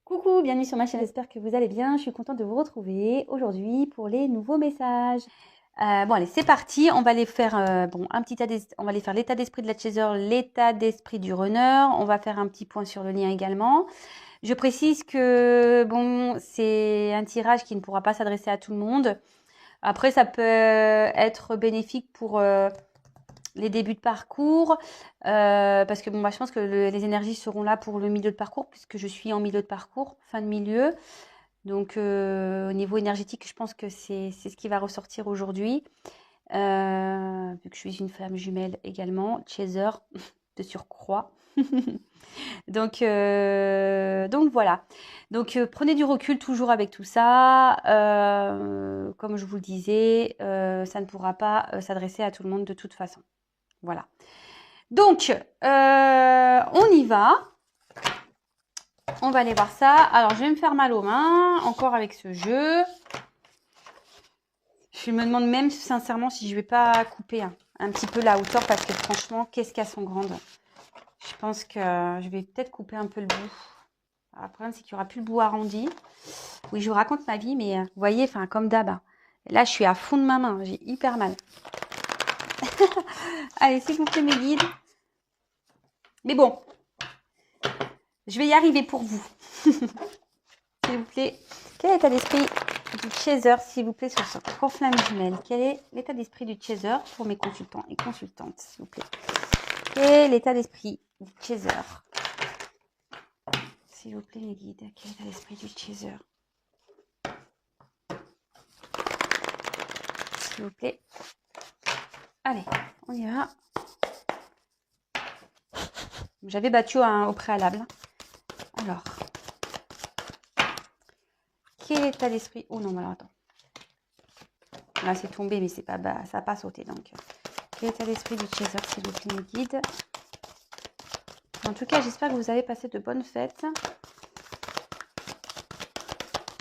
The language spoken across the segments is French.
Coucou, bienvenue sur ma chaîne, j'espère que vous allez bien. Je suis contente de vous retrouver aujourd'hui pour les nouveaux messages. Bon allez, c'est parti. On va les faire un petit on va les faire l'état d'esprit de la chaser, l'état d'esprit du runner. On va faire un petit point sur le lien également. Je précise que bon, c'est un tirage qui ne pourra pas s'adresser à tout le monde. Après, ça peut être bénéfique pour les débuts de parcours, parce que bon, je pense que les énergies seront là pour le milieu de parcours, puisque je suis en milieu de parcours, fin de milieu. Donc, au niveau énergétique, je pense que c'est ce qui va ressortir aujourd'hui. Vu que je suis une femme jumelle également, chaser de surcroît. Donc voilà. Donc prenez du recul toujours avec tout ça. Comme je vous le disais, ça ne pourra pas s'adresser à tout le monde de toute façon. Voilà. Donc, on y va. On va aller voir ça. Alors, je vais me faire mal aux mains, encore avec ce jeu. Je me demande même sincèrement si je vais pas couper un petit peu la hauteur parce que franchement, qu'est-ce qu'elles sont grandes. Je pense que je vais peut-être couper un peu le bout. Alors, le problème, c'est qu'il n'y aura plus le bout arrondi. Oui, je vous raconte ma vie, mais vous voyez, enfin, comme d'hab. Là, je suis à fond de ma main. J'ai hyper mal. Allez, s'il vous plaît, mes guides. Mais bon, je vais y arriver pour vous. S'il vous plaît, quel est l'état d'esprit du chaser, s'il vous plaît, sur ce flamme jumelle? Quel est l'état d'esprit du chaser pour mes consultants et consultantes, s'il vous plaît? Quel est l'état d'esprit du chaser? S'il vous plaît, mes guides, quel est l'état d'esprit du chaser? S'il vous plaît. Allez, on y va. J'avais battu au préalable. Alors, quel est l'état d'esprit? Oh non, alors attends. Là, c'est tombé, mais c'est pas bas, ça n'a pas sauté. Donc, quel est l'état d'esprit du chaser, s'il vous plaît, mes guides? En tout cas, j'espère que vous avez passé de bonnes fêtes.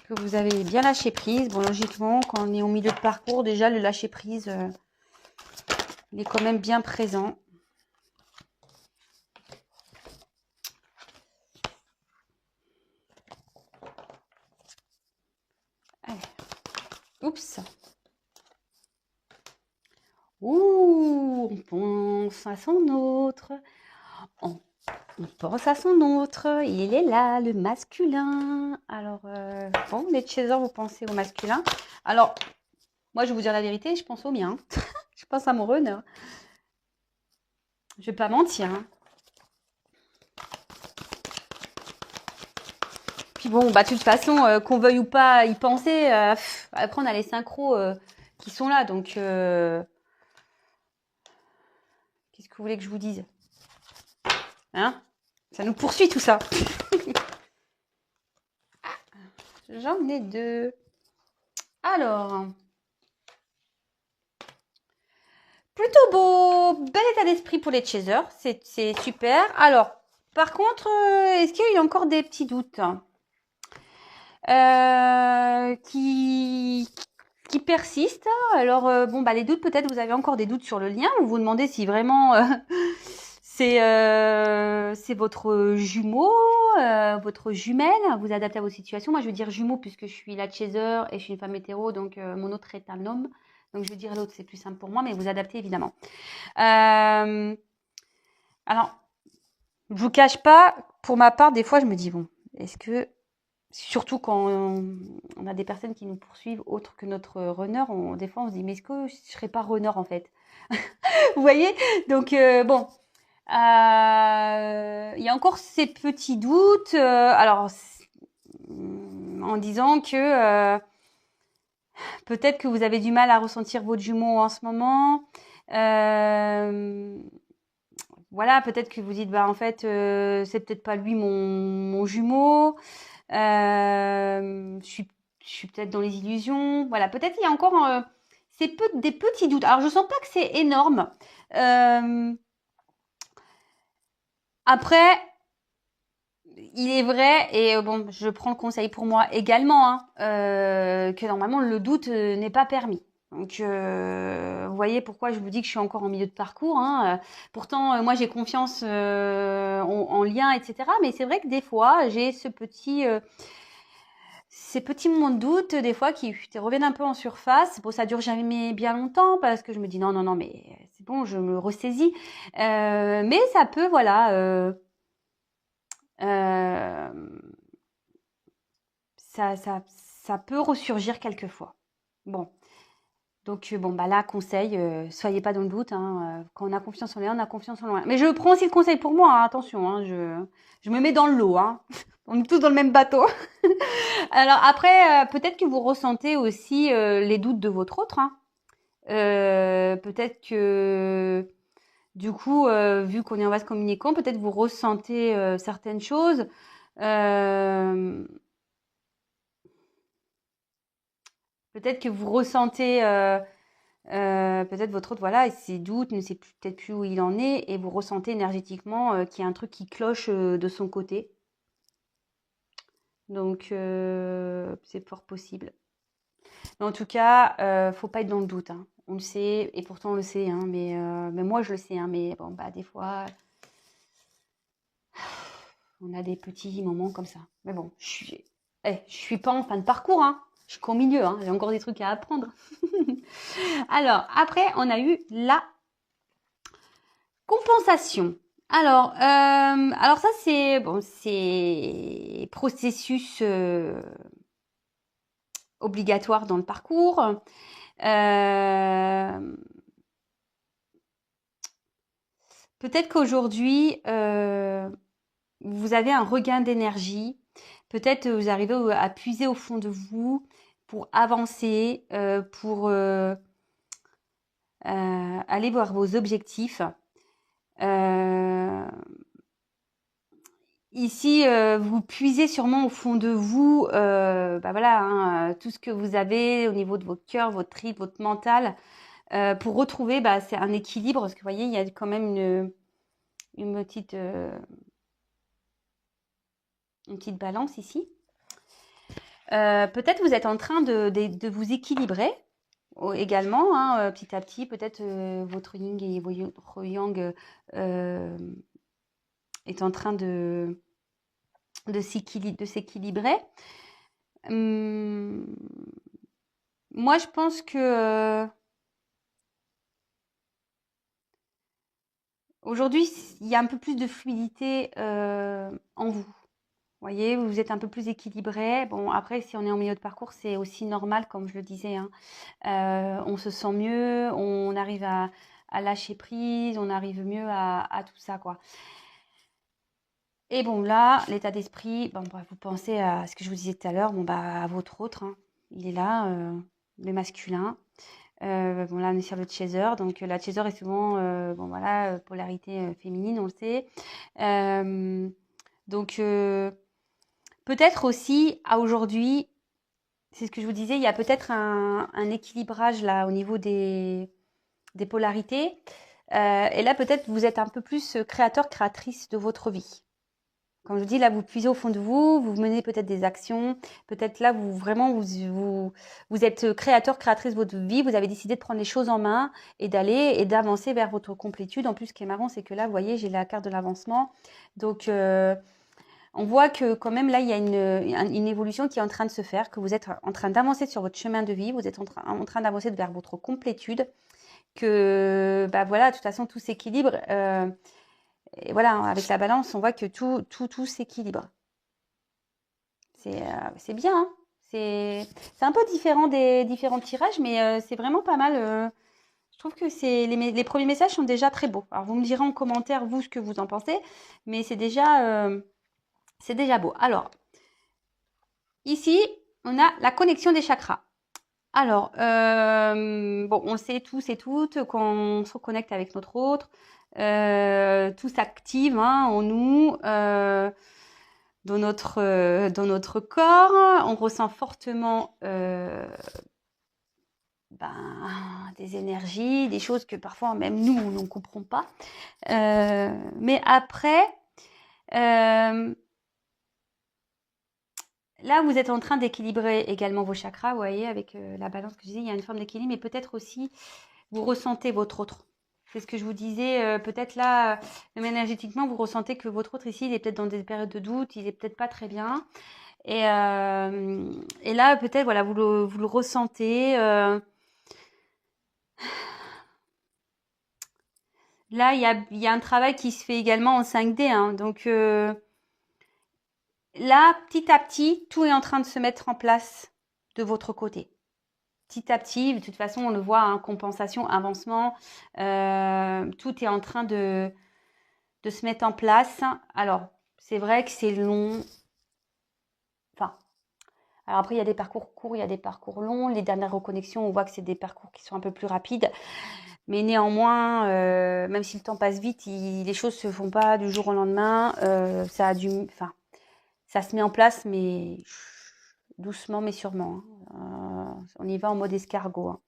Que vous avez bien lâché prise. Bon, logiquement, quand on est au milieu de parcours, déjà, le lâcher prise, il est quand même bien présent. Allez. Oups. Ouh, on pense à son autre. On pense à son autre. Il est là, le masculin. Alors, bon, les chasers, vous pensez au masculin. Alors, moi, je vais vous dire la vérité, je pense au mien. Je pense à mon runner. Je vais pas mentir. Puis bon, bah de toute façon, qu'on veuille ou pas y penser, après on a les synchros qui sont là, donc qu'est-ce que vous voulez que je vous dise? Hein? Ça nous poursuit tout ça. J'en ai deux. Alors, plutôt beau, bel état d'esprit pour les chasers, c'est super. Alors, par contre, est-ce qu'il y a encore des petits doutes qui persistent? Alors, bon, bah les doutes, peut-être vous avez encore des doutes sur le lien, vous vous demandez si vraiment c'est votre jumeau, votre jumelle, vous adaptez à vos situations. Moi, je veux dire jumeau puisque je suis la chaser et je suis une femme hétéro, donc mon autre est un homme. Donc, je veux dire l'autre, c'est plus simple pour moi, mais vous adaptez évidemment. Alors, je vous cache pas, pour ma part, des fois, je me dis, bon, est-ce que, surtout quand on a des personnes qui nous poursuivent autres que notre runner, des fois, on se dit, mais est-ce que je serais pas runner en fait? Vous voyez? Donc, bon. Il y a encore ces petits doutes, alors en disant que peut-être que vous avez du mal à ressentir votre jumeau en ce moment. Voilà, peut-être que vous dites, bah en fait, c'est peut-être pas lui mon jumeau. Je suis peut-être dans les illusions. Voilà, peut-être il y a encore des petits doutes. Alors je sens pas que c'est énorme. Après, il est vrai, et bon, je prends le conseil pour moi également, que normalement le doute n'est pas permis. Donc, vous voyez pourquoi je vous dis que je suis encore en milieu de parcours, hein. Pourtant, moi, j'ai confiance en lien, etc. Mais c'est vrai que des fois, j'ai ces petits moments de doute, des fois, qui reviennent un peu en surface. Bon, ça dure jamais bien longtemps parce que je me dis non, non, non, mais c'est bon, je me ressaisis. Mais ça peut, voilà, euh, ça peut ressurgir quelquefois. Bon. Donc, bon, bah là, conseil, soyez pas dans le doute, hein, quand on a confiance en rien, on a confiance en rien. Mais je prends aussi le conseil pour moi, hein, attention, hein, je me mets dans le lot, hein. On est tous dans le même bateau. Alors après, peut-être que vous ressentez aussi les doutes de votre autre, hein. Peut-être que du coup, vu qu'on est en vase communicant, peut-être vous ressentez certaines choses. Euh, Peut-être que vous ressentez peut-être votre autre, voilà, ses doutes, ne sait peut-être plus où il en est, et vous ressentez énergétiquement qu'il y a un truc qui cloche de son côté. Donc, c'est fort possible. Mais en tout cas, faut pas être dans le doute, hein. On le sait, et pourtant on le sait, hein, mais moi je le sais, hein, mais bon, bah des fois, on a des petits moments comme ça. Mais bon, je suis pas en fin de parcours, hein. Je suis qu'au milieu, hein. J'ai encore des trucs à apprendre. Alors, après, on a eu la compensation. Alors ça c'est bon, c'est processus obligatoire dans le parcours. Peut-être qu'aujourd'hui vous avez un regain d'énergie. Peut-être vous arrivez à puiser au fond de vous pour avancer, pour aller voir vos objectifs. Ici, vous puisez sûrement au fond de vous, bah voilà, hein, tout ce que vous avez au niveau de votre cœur, votre tripes, votre mental, pour retrouver, bah, c'est un équilibre. Parce que vous voyez, il y a quand même une petite balance ici. Peut-être vous êtes en train de vous équilibrer également, hein, petit à petit. Peut-être votre yin et votre yang est en train de s'équilibrer. Moi, je pense que aujourd'hui, il y a un peu plus de fluidité en vous. Vous voyez, vous êtes un peu plus équilibré. Bon, après, si on est en milieu de parcours, c'est aussi normal, comme je le disais, hein. On se sent mieux, on arrive à lâcher prise, on arrive mieux à tout ça, quoi. Et bon, là, l'état d'esprit, bon, bah, vous pensez à ce que je vous disais tout à l'heure, bon, bah, à votre autre, hein. Il est là, le masculin. Bon, là, on est sur le chaser. Donc, la chaser est souvent, bon, voilà, polarité féminine, on le sait. Donc, peut-être aussi, à aujourd'hui, c'est ce que je vous disais, il y a peut-être un équilibrage là au niveau des polarités. Et là, peut-être, vous êtes un peu plus créateur, créatrice de votre vie. Comme je vous dis, là, vous puisez au fond de vous, vous menez peut-être des actions, peut-être là, vous êtes créateur, créatrice de votre vie, vous avez décidé de prendre les choses en main et d'aller et d'avancer vers votre complétude. En plus, ce qui est marrant, c'est que là, vous voyez, j'ai la carte de l'avancement. Donc, on voit que quand même, là, il y a une évolution qui est en train de se faire, que vous êtes en train d'avancer sur votre chemin de vie, vous êtes en train d'avancer vers votre complétude, que, bah voilà, de toute façon, tout s'équilibre. Et voilà, avec la balance, on voit que tout s'équilibre. C'est bien, hein. C'est un peu différent des différents tirages, mais c'est vraiment pas mal. Je trouve que les premiers messages sont déjà très beaux. Alors, vous me direz en commentaire, vous, ce que vous en pensez, mais c'est déjà beau. Alors, ici, on a la connexion des chakras. Alors, bon, on le sait tous et toutes, quand on se reconnecte avec notre autre, tout s'active, hein, en nous, dans notre corps. On ressent fortement des énergies, des choses que parfois même nous, on ne comprend pas. Mais après, Là, vous êtes en train d'équilibrer également vos chakras, vous voyez, avec la balance que je disais, il y a une forme d'équilibre, mais peut-être aussi, vous ressentez votre autre. C'est ce que je vous disais, peut-être là, même énergétiquement, vous ressentez que votre autre ici, il est peut-être dans des périodes de doute, il est peut-être pas très bien. Et là, peut-être, voilà, vous le ressentez. Là, il y a un travail qui se fait également en 5D, hein, donc là, petit à petit, tout est en train de se mettre en place de votre côté. Petit à petit, de toute façon, on le voit, hein, compensation, avancement, tout est en train de se mettre en place. Alors, c'est vrai que c'est long. Enfin, alors après, il y a des parcours courts, il y a des parcours longs. Les dernières reconnexions, on voit que c'est des parcours qui sont un peu plus rapides. Mais néanmoins, même si le temps passe vite, les choses se font pas du jour au lendemain. Enfin, ça se met en place, mais doucement, mais sûrement, hein. On y va en mode escargot, hein.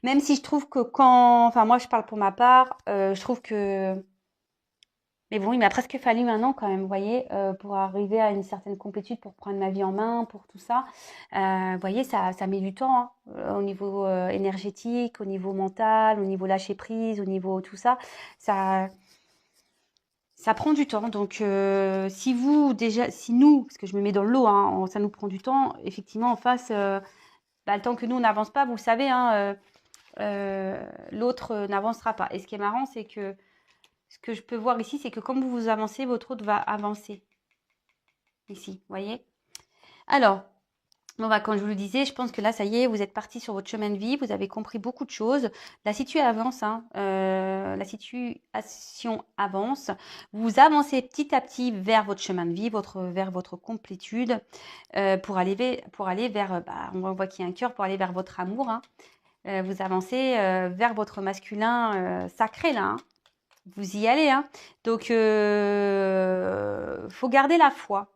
Même si je trouve que enfin moi je parle pour ma part, je trouve que, mais bon, il m'a presque fallu un an quand même, vous voyez, pour arriver à une certaine complétude, pour prendre ma vie en main, pour tout ça. Vous voyez, ça met du temps, hein, au niveau énergétique, au niveau mental, au niveau lâcher prise, au niveau tout ça. Ça, ça prend du temps. Donc, si nous, parce que je me mets dans le lot, hein, ça nous prend du temps, effectivement, en face, le temps que nous, on n'avance pas, vous le savez, hein, l'autre n'avancera pas. Et ce qui est marrant, c'est que ce que je peux voir ici, c'est que comme vous avancez, votre autre va avancer. Ici, vous voyez. Alors, bon, bah, comme je vous le disais, je pense que là, ça y est, vous êtes parti sur votre chemin de vie, vous avez compris beaucoup de choses. La situation avance, hein, la situation avance. Vous avancez petit à petit vers votre chemin de vie, vers votre complétude, pour aller vers, on voit qu'il y a un cœur, pour aller vers votre amour, hein. Vous avancez vers votre masculin sacré, là, hein. Vous y allez, hein. Donc, faut garder la foi,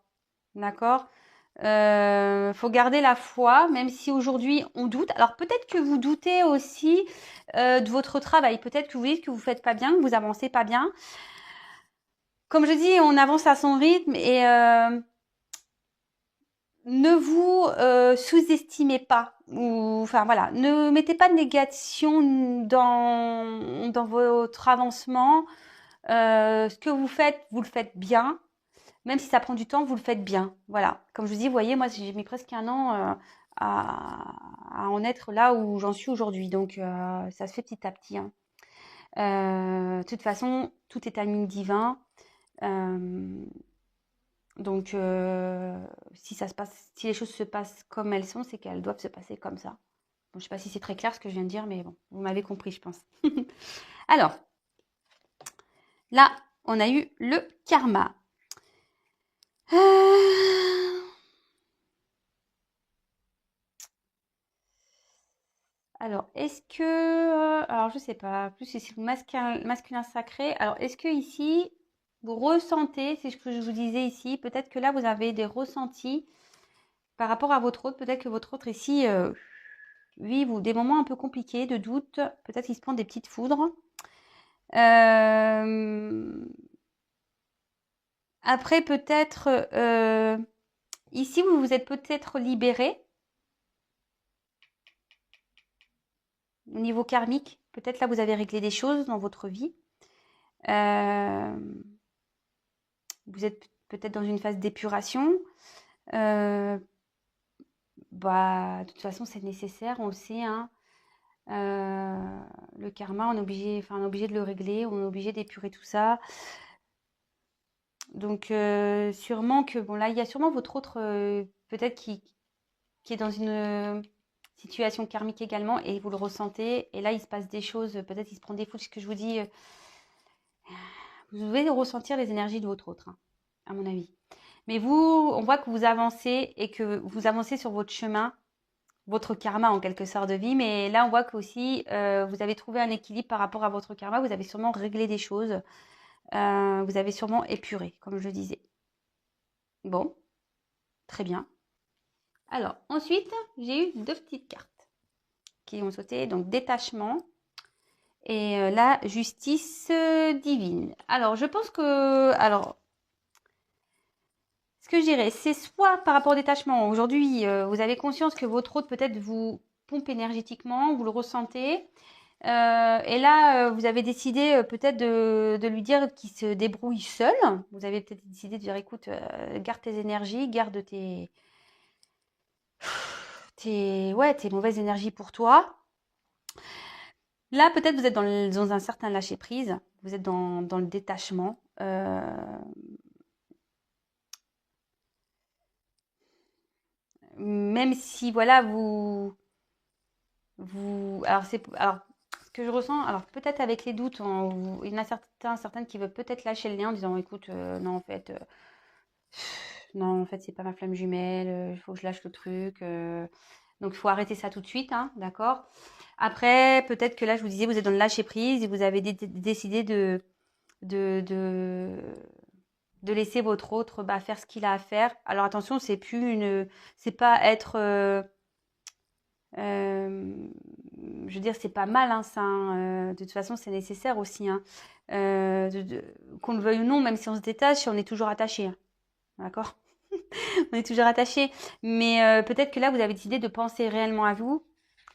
d'accord? Faut garder la foi, même si aujourd'hui on doute. Alors peut-être que vous doutez aussi de votre travail. Peut-être que vous dites que vous faites pas bien, que vous avancez pas bien. Comme je dis, on avance à son rythme et ne vous sous-estimez pas. Enfin voilà, ne mettez pas de négation dans votre avancement. Ce que vous le faites bien. Même si ça prend du temps, vous le faites bien. Voilà. Comme je vous dis, vous voyez, moi, j'ai mis presque un an à en être là où j'en suis aujourd'hui. Donc, ça se fait petit à petit, hein. De toute façon, tout est timing divin. Donc, si les choses se passent comme elles sont, c'est qu'elles doivent se passer comme ça. Bon, je ne sais pas si c'est très clair ce que je viens de dire, mais bon, vous m'avez compris, je pense. Alors, là, on a eu le karma. Alors, est-ce que, alors je sais pas, plus c'est le masculin sacré. Alors, est-ce que ici, vous ressentez, c'est ce que je vous disais ici, peut-être que là, vous avez des ressentis par rapport à votre autre. Peut-être que votre autre ici vit des moments un peu compliqués, de doute. Peut-être qu'il se prend des petites foudres. Après, peut-être, ici, vous vous êtes peut-être libéré au niveau karmique. Peut-être là, vous avez réglé des choses dans votre vie. Vous êtes peut-être dans une phase d'épuration. De toute façon, c'est nécessaire, on le sait, hein. Le karma, on est obligé de le régler, on est obligé d'épurer tout ça. Donc, sûrement que, bon, là, il y a sûrement votre autre, peut-être qui est dans une situation karmique également, et vous le ressentez. Et là, il se passe des choses, peut-être il se prend des foudres, ce que je vous dis. Vous devez ressentir les énergies de votre autre, hein, à mon avis. Mais vous, on voit que vous avancez et que vous avancez sur votre chemin, votre karma en quelque sorte de vie. Mais là, on voit que aussi vous avez trouvé un équilibre par rapport à votre karma. Vous avez sûrement réglé des choses. Vous avez sûrement épuré, comme je le disais. Bon, très bien. Alors, ensuite, j'ai eu 2 petites cartes qui ont sauté. Donc, détachement et la justice divine. Alors, je pense que... Alors, Ce que je dirais, c'est soit par rapport au détachement. Aujourd'hui, vous avez conscience que votre hôte peut-être vous pompe énergétiquement, vous le ressentez. Et là, vous avez décidé peut-être de lui dire qu'il se débrouille seul. Vous avez peut-être décidé de dire, écoute, garde tes énergies, garde tes mauvaises énergies pour toi. Là, peut-être vous êtes dans un certain lâcher-prise. Vous êtes dans le détachement. Même si, voilà, alors, ce que je ressens, alors peut-être avec les doutes, il y en a certaines qui veulent peut-être lâcher le lien en disant, écoute, non, en fait, c'est pas ma flamme jumelle, il faut que je lâche le truc. Donc, il faut arrêter ça tout de suite, hein, d'accord? Après, peut-être que là, je vous disais, vous êtes dans le lâcher prise et vous avez décidé de, de laisser votre autre faire ce qu'il a à faire. Alors, attention, c'est pas être, je veux dire, c'est pas mal, hein, ça, hein, de toute façon, c'est nécessaire aussi, hein. Qu'on le veuille ou non, même si on se détache, on est toujours attaché, hein, d'accord? On est toujours attaché. Mais peut-être que là, vous avez décidé de penser réellement à vous,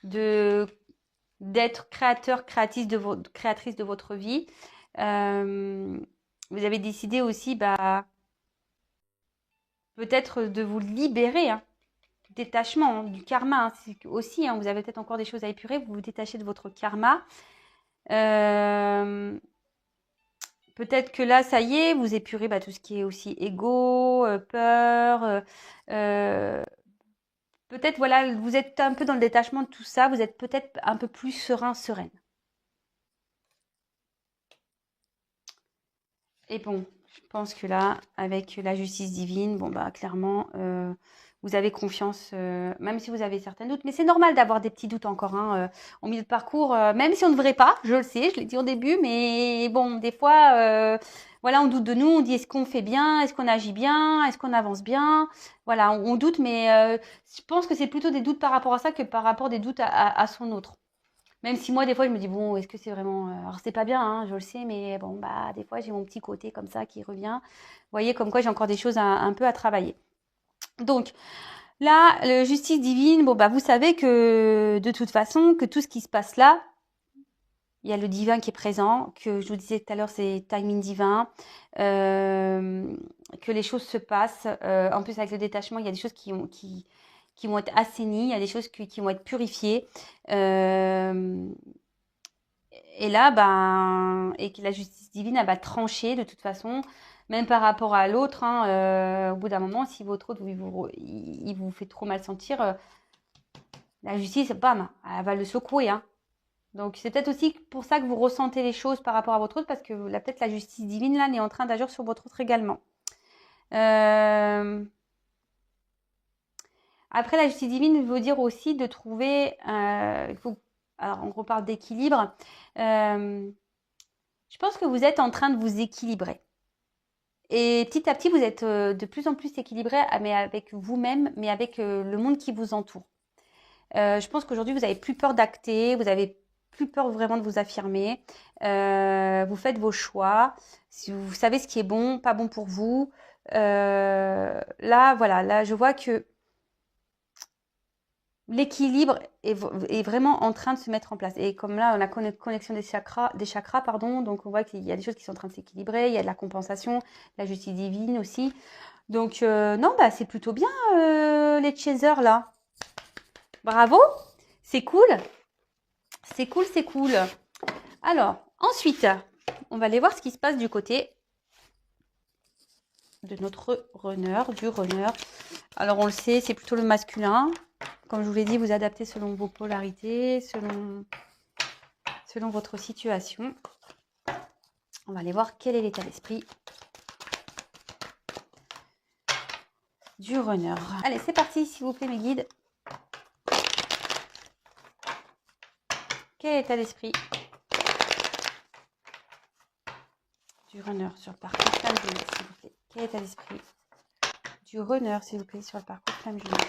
d'être créatrice de votre vie. Vous avez décidé aussi, peut-être de vous libérer, hein, du détachement, hein, du karma, hein, aussi, hein, vous avez peut-être encore des choses à épurer, vous vous détachez de votre karma. Peut-être que là, ça y est, vous épurez tout ce qui est aussi ego, peur. Peut-être, voilà, vous êtes un peu dans le détachement de tout ça, vous êtes peut-être un peu plus sereine. Et bon, je pense que là, avec la justice divine, clairement, vous avez confiance, même si vous avez certains doutes. Mais c'est normal d'avoir des petits doutes encore, hein, au milieu de parcours, même si on ne devrait pas, je le sais, je l'ai dit au début, mais bon, des fois, voilà, on doute de nous, on dit est-ce qu'on fait bien, est-ce qu'on agit bien, est-ce qu'on avance bien. Voilà, on doute, mais je pense que c'est plutôt des doutes par rapport à ça que par rapport à des doutes à son autre. Même si moi, des fois, je me dis, bon, est-ce que c'est vraiment. Alors, c'est pas bien, hein, je le sais, mais bon, des fois, j'ai mon petit côté comme ça qui revient. Vous voyez, comme quoi j'ai encore des choses un peu à travailler. Donc, là, la justice divine, vous savez que de toute façon, que tout ce qui se passe là, il y a le divin qui est présent, que je vous disais tout à l'heure, c'est timing divin, que les choses se passent. En plus, avec le détachement, il y a des choses qui vont être assainies, il y a des choses qui vont être purifiées. Et là, et que la justice divine, elle va trancher de toute façon, même par rapport à l'autre, hein, au bout d'un moment, si votre autre, il vous fait trop mal sentir, la justice, bam, elle va le secouer, hein. Donc, c'est peut-être aussi pour ça que vous ressentez les choses par rapport à votre autre, parce que là, peut-être la justice divine, là, est en train d'agir sur votre autre également. Après, la justice divine veut dire aussi de trouver, alors on reparle d'équilibre. Je pense que vous êtes en train de vous équilibrer. Et petit à petit, vous êtes de plus en plus équilibré, mais avec vous-même, mais avec le monde qui vous entoure. Je pense qu'aujourd'hui, vous n'avez plus peur d'acter, vous n'avez plus peur vraiment de vous affirmer. Vous faites vos choix. Si vous savez ce qui est bon, pas bon pour vous. Là, voilà, là, je vois que l'équilibre est vraiment en train de se mettre en place. Et comme là, on a connexion des chakras, pardon, donc on voit qu'il y a des choses qui sont en train de s'équilibrer, il y a de la compensation, la justice divine aussi. Donc non, c'est plutôt bien les chasers là. Bravo, c'est cool. C'est cool, c'est cool. Alors, ensuite, on va aller voir ce qui se passe du côté de notre runner, du runner. Alors, on le sait, c'est plutôt le masculin. Comme je vous l'ai dit, vous adaptez selon vos polarités, selon votre situation. On va aller voir quel est l'état d'esprit du runner. Allez, c'est parti, s'il vous plaît, mes guides. Quel est l'état d'esprit du runner sur le parcours flamme jumelle, s'il vous plaît? Quel est l'état d'esprit du runner, s'il vous plaît, sur le parcours flamme jumelle?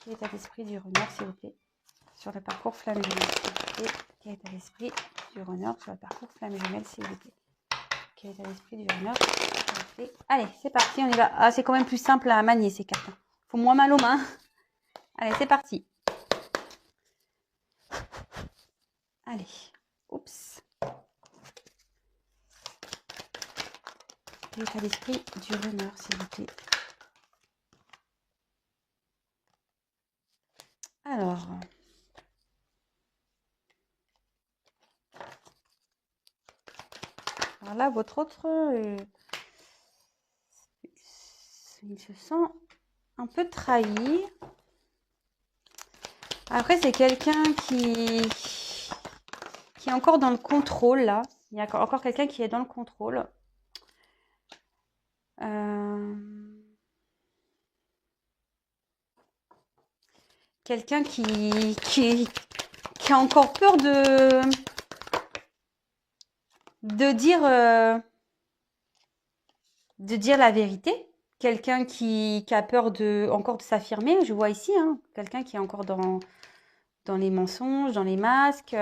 Quel est l'état d'esprit du runner, s'il vous plaît, sur le parcours flamme jumelle, s'il vous plaît? Quel est l'état d'esprit du runner sur le parcours flamme jumelle, s'il vous plaît? Quel état d'esprit du runner? Allez, c'est parti, on y va. Ah, c'est quand même plus simple à manier ces cartes. Faut moins mal aux mains. Allez, c'est parti. Allez, oups. L'état d'esprit du runner, s'il vous plaît. Alors là, votre autre, il se sent un peu trahi. Après, c'est quelqu'un qui est encore dans le contrôle, là. Il y a encore quelqu'un qui est dans le contrôle. Quelqu'un qui a encore peur de dire la vérité. Quelqu'un qui a peur encore de s'affirmer, je vois ici, hein. Quelqu'un qui est encore dans les mensonges, dans les masques.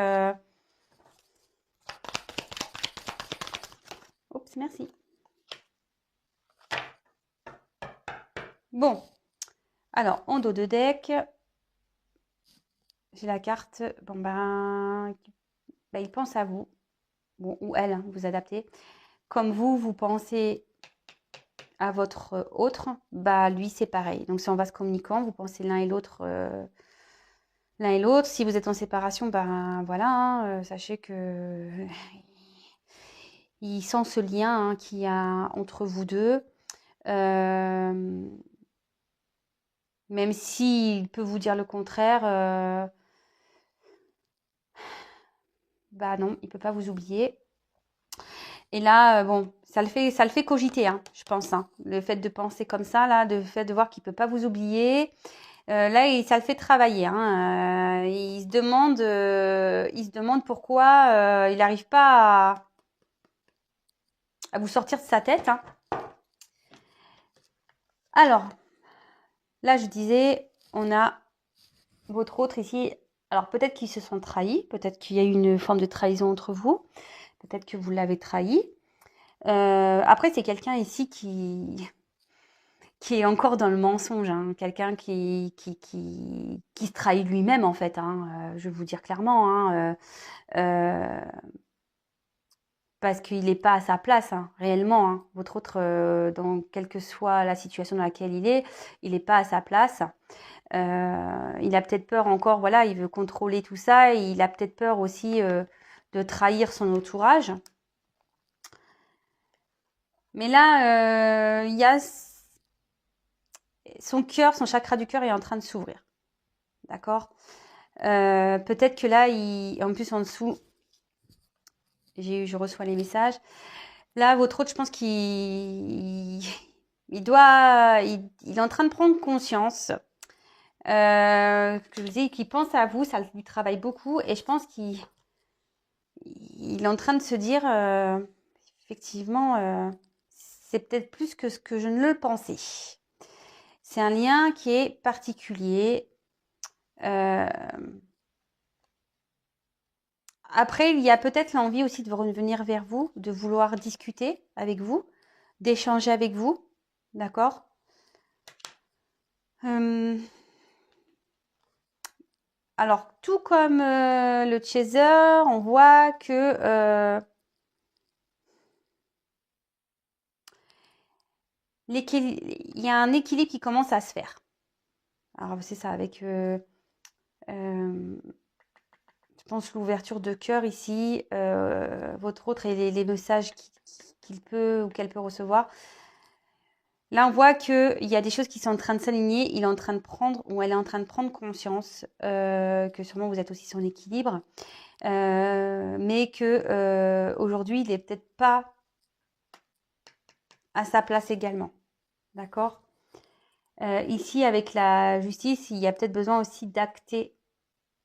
Oups, merci. Bon, alors, en dos de deck, j'ai la carte, bon ben, il pense à vous, bon, ou elle, hein, vous adaptez. Comme vous pensez à votre autre, bah lui c'est pareil. Donc c'est en vase communicant, vous pensez l'un et l'autre. Si vous êtes en séparation, ben voilà, hein, sachez que il sent ce lien, hein, qu'il y a entre vous deux. Même s'il peut vous dire le contraire, bah non, il peut pas vous oublier. Et là, bon, ça le fait cogiter, hein, je pense, hein. Le fait de penser comme ça, là, le fait de voir qu'il peut pas vous oublier, là, ça le fait travailler, hein. Il se demande pourquoi il n'arrive pas à vous sortir de sa tête, hein. Alors, là, je disais, on a votre autre ici. Alors, peut-être qu'ils se sont trahis, peut-être qu'il y a eu une forme de trahison entre vous, peut-être que vous l'avez trahi. Après, c'est quelqu'un ici qui est encore dans le mensonge, hein. Quelqu'un qui se trahit lui-même, en fait, hein. Je vais vous dire clairement, hein. Parce qu'il n'est pas à sa place, hein, réellement, hein. Votre autre, quelle que soit la situation dans laquelle il n'est pas à sa place. Il a peut-être peur encore, voilà, il veut contrôler tout ça. Et il a peut-être peur aussi de trahir son entourage. Mais là, il y a son cœur, son chakra du cœur est en train de s'ouvrir. D'accord? Peut-être que là, en plus en dessous, je reçois les messages. Là, votre autre, je pense qu'il est en train de prendre conscience. Que je vous dis, qu'il pense à vous, ça lui travaille beaucoup. Et je pense qu'il est en train de se dire, effectivement, c'est peut-être plus que ce que je ne le pensais. C'est un lien qui est particulier. Après, il y a peut-être l'envie aussi de revenir vers vous, de vouloir discuter avec vous, d'échanger avec vous. D'accord? Alors, tout comme le chaser, on voit que il y a un équilibre qui commence à se faire. Alors, c'est ça, avec, je pense, l'ouverture de cœur ici, votre autre et les messages qu'il peut ou qu'elle peut recevoir. Là, on voit qu'il y a des choses qui sont en train de s'aligner. Il est en train de prendre, ou elle est en train de prendre conscience que sûrement vous êtes aussi son équilibre. Mais que aujourd'hui, il n'est peut-être pas à sa place également. D'accord? Ici, avec la justice, il y a peut-être besoin aussi d'acter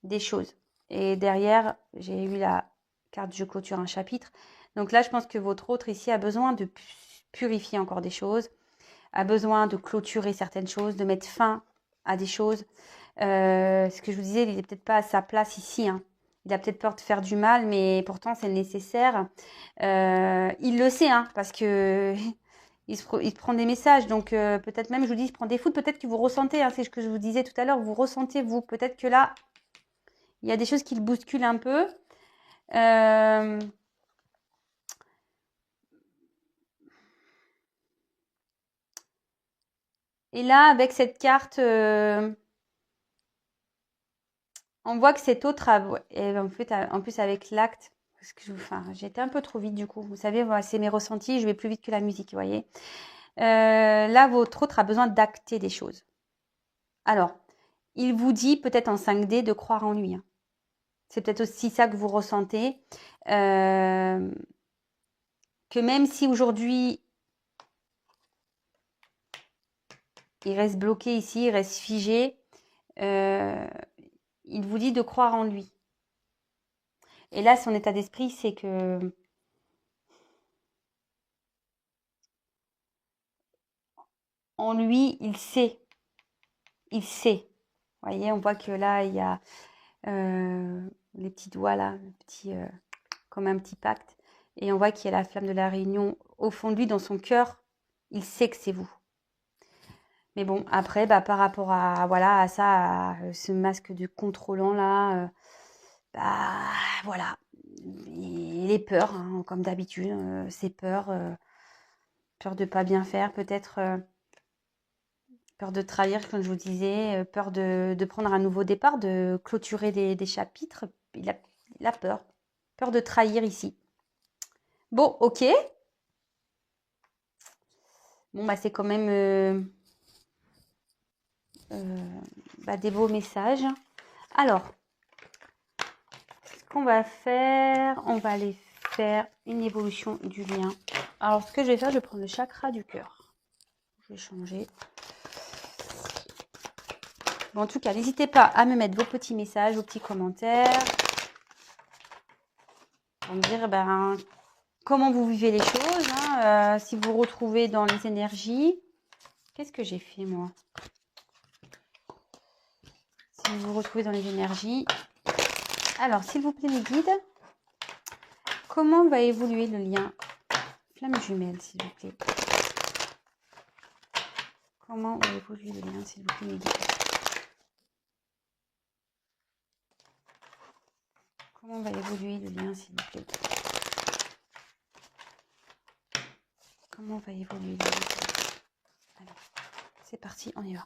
des choses. Et derrière, j'ai eu la carte je clôture un chapitre. Donc là, je pense que votre autre ici a besoin de purifier encore des choses, a besoin de clôturer certaines choses, de mettre fin à des choses. Ce que je vous disais, il n'est peut-être pas à sa place ici, hein. Il a peut-être peur de faire du mal, mais pourtant c'est nécessaire. Il le sait, hein, parce que il se prend des messages. Donc peut-être même, je vous dis, il se prend des foudres. Peut-être que vous ressentez, hein, c'est ce que je vous disais tout à l'heure, vous ressentez, vous. Peut-être que là, il y a des choses qui le bousculent un peu. Et là, avec cette carte, on voit que cet autre a, et en fait, en plus avec l'acte, parce que enfin, j'ai été un peu trop vite du coup. Vous savez, voilà, c'est mes ressentis, je vais plus vite que la musique, vous voyez. Là, votre autre a besoin d'acter des choses. Alors, il vous dit peut-être en 5D de croire en lui, hein. C'est peut-être aussi ça que vous ressentez. Que même si aujourd'hui, il reste bloqué ici, il reste figé, il vous dit de croire en lui. Et là, son état d'esprit, c'est que en lui, il sait. Il sait. Vous voyez, on voit que là, il y a les petits doigts là, comme un petit pacte. Et on voit qu'il y a la flamme de la réunion au fond de lui, dans son cœur. Il sait que c'est vous. Mais bon, après, bah, par rapport à, voilà, à ça, à ce masque de contrôlant là, bah, voilà. Il est peur, hein, comme d'habitude. C'est peur. Peur de pas bien faire, peut-être. Peur de trahir, comme je vous disais. Peur de prendre un nouveau départ, de clôturer des chapitres. Il a peur. Peur de trahir ici. Bon, ok. Bon, bah, c'est quand même des beaux messages. Alors, ce qu'on va faire, on va aller faire une évolution du lien. Alors, ce que je vais faire, je vais prendre le chakra du cœur. Je vais changer. Bon, en tout cas, n'hésitez pas à me mettre vos petits messages, vos petits commentaires. Pour me dire comment vous vivez les choses, hein, si vous vous retrouvez dans les énergies. Qu'est-ce que j'ai fait, moi? Si vous vous retrouvez dans les énergies. Alors, s'il vous plaît, mes guides, comment va évoluer le lien flamme jumelle, s'il vous plaît? Comment va évoluer le lien, s'il vous plaît, mes guides? Comment va évoluer le lien, s'il vous plaît? Comment va évoluer le lien? Alors, c'est parti, on y va.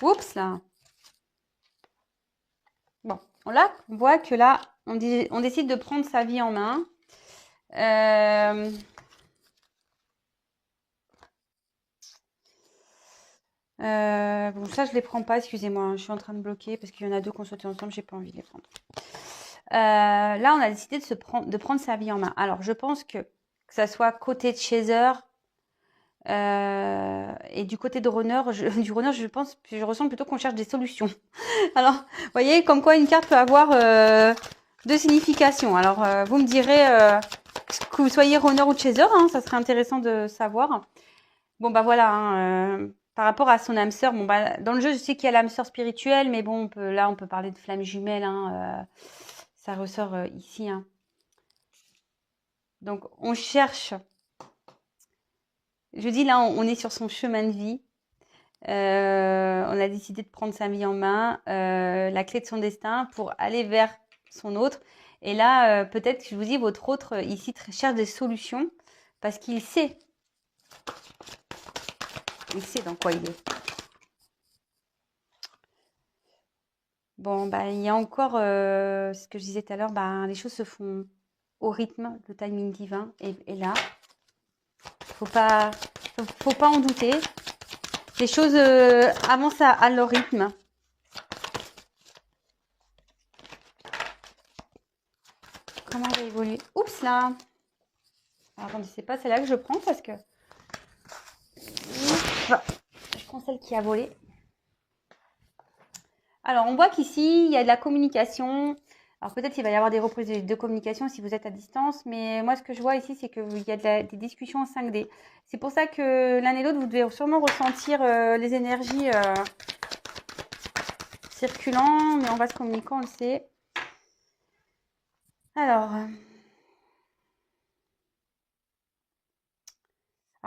Oups, là. Bon, là, on voit que là, on décide de prendre sa vie en main. Bon, ça, je les prends pas, excusez-moi. Hein, je suis en train de bloquer parce qu'il y en a deux qu'on sautait ensemble, j'ai pas envie de les prendre. Là, on a décidé de prendre sa vie en main. Alors, je pense que ça soit côté de Chaser et du côté de Runner, je ressens plutôt qu'on cherche des solutions. Alors, vous voyez, comme quoi une carte peut avoir deux significations. Alors, vous me direz que vous soyez Runner ou Chaser, hein, ça serait intéressant de savoir. Bon, bah voilà, hein, par rapport à son âme sœur, bon, bah, dans le jeu, je sais qu'il y a l'âme sœur spirituelle, mais bon, on peut parler de flamme jumelle, hein, ça ressort ici. Hein. Donc, on cherche. Je dis là, on est sur son chemin de vie. On a décidé de prendre sa vie en main, la clé de son destin pour aller vers son autre. Et là, peut-être que je vous dis, votre autre ici cherche des solutions parce qu'il sait. Il sait dans quoi il est. Bon, bah, il y a encore ce que je disais tout à l'heure, les choses se font au rythme, le timing divin est là. Faut pas en douter. Les choses avancent à leur rythme. Comment va évoluer? Oups là. Alors, attendez, c'est pas celle-là que je prends parce que je prends celle qui a volé. Alors, on voit qu'ici, il y a de la communication. Alors peut-être qu'il va y avoir des reprises de communication si vous êtes à distance, mais moi ce que je vois ici, c'est qu'il y a des discussions en 5D. C'est pour ça que l'un et l'autre, vous devez sûrement ressentir les énergies circulant, mais on va se communiquer, on le sait. Alors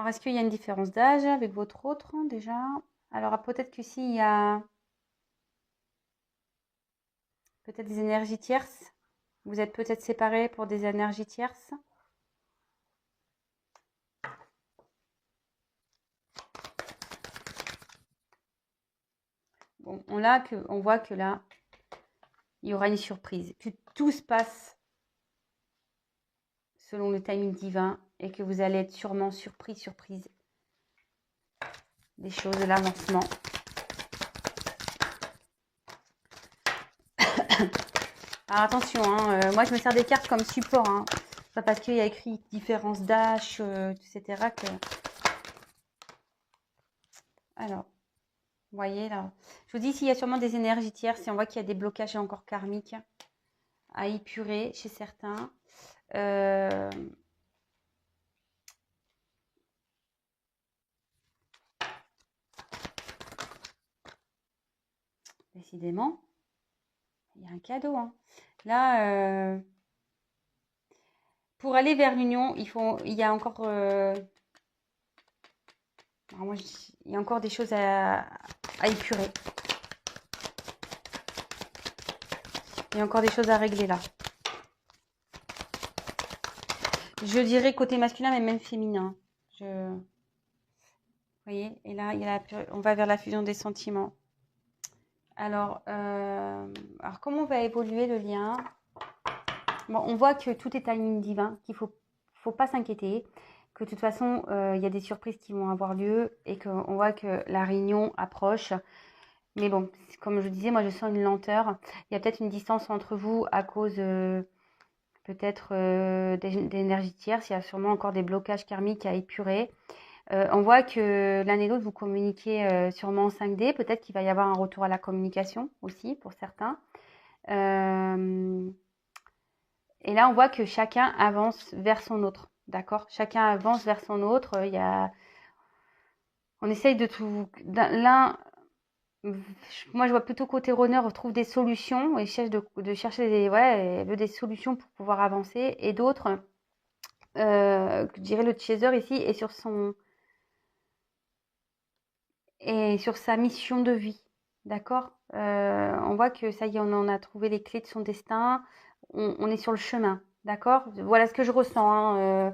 est-ce qu'il y a une différence d'âge avec votre autre déjà? Alors peut-être que s'il y a peut-être des énergies tierces, vous êtes peut-être séparés pour des énergies tierces. Bon, on voit que là, il y aura une surprise, que tout se passe selon le timing divin et que vous allez être sûrement surprise des choses de l'avancement. Alors attention, moi je me sers des cartes comme support, pas parce qu'il y a écrit différence d'âge, etc. que... Alors, vous voyez là, je vous dis s'il y a sûrement des énergies tierces, si on voit qu'il y a des blocages encore karmiques à épurer chez certains. Décidément, il y a un cadeau. Là, pour aller vers l'union, il y a encore, il y a encore des choses à épurer. Il y a encore des choses à régler là. Je dirais côté masculin, mais même féminin. Vous voyez, et là, on va vers la fusion des sentiments. Alors comment va évoluer le lien? Bon, on voit que tout est timing divin, qu'il faut pas s'inquiéter, que de toute façon, il y a des surprises qui vont avoir lieu et qu'on voit que la réunion approche. Mais bon, comme je disais, moi je sens une lenteur. Il y a peut-être une distance entre vous à cause peut-être d'énergie tierce. Il y a sûrement encore des blocages karmiques à épurer. On voit que l'un et l'autre, vous communiquez sûrement en 5D. Peut-être qu'il va y avoir un retour à la communication aussi pour certains. Et là, on voit que chacun avance vers son autre. D'accord? Chacun avance vers son autre. On essaye de tout... Moi, je vois plutôt côté runner, on trouve des solutions et cherche de chercher des solutions pour pouvoir avancer. Et d'autres, je dirais le chaser ici, est sur sa mission de vie. D'accord? On voit que ça y est, on en a trouvé les clés de son destin. On est sur le chemin. D'accord? Voilà ce que je ressens.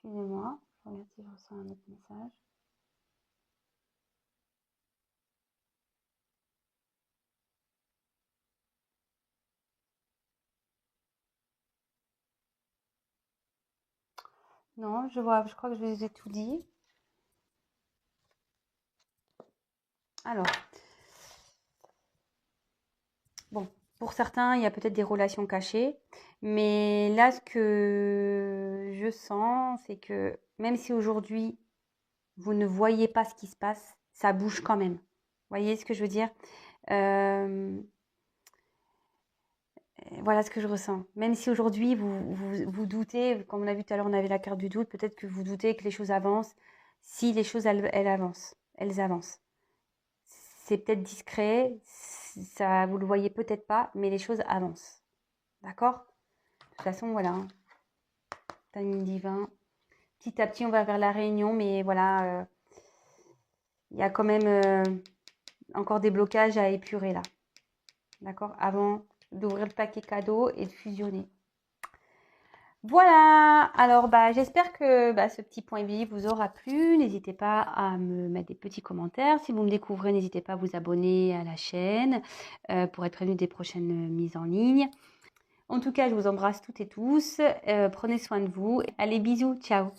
Excusez-moi, je regarde si je ressens un autre message. Non, je crois que je vous ai tout dit. Alors, bon, pour certains, il y a peut-être des relations cachées, mais là, ce que je sens, c'est que même si aujourd'hui, vous ne voyez pas ce qui se passe, ça bouge quand même. Vous voyez ce que je veux dire? Voilà ce que je ressens. Même si aujourd'hui, vous doutez, comme on a vu tout à l'heure, on avait la carte du doute, peut-être que vous doutez que les choses avancent. Si les choses, elles avancent. C'est peut-être discret, ça, vous le voyez peut-être pas, mais les choses avancent. D'accord? De toute façon, voilà. Timing divin. Petit à petit, on va vers la réunion, mais voilà, il y a quand même encore des blocages à épurer là. D'accord? Avant d'ouvrir le paquet cadeau et de fusionner. Voilà, alors j'espère que ce petit point vie vous aura plu. N'hésitez pas à me mettre des petits commentaires. Si vous me découvrez, n'hésitez pas à vous abonner à la chaîne pour être prévenu des prochaines mises en ligne. En tout cas, je vous embrasse toutes et tous. Prenez soin de vous. Allez, bisous, ciao.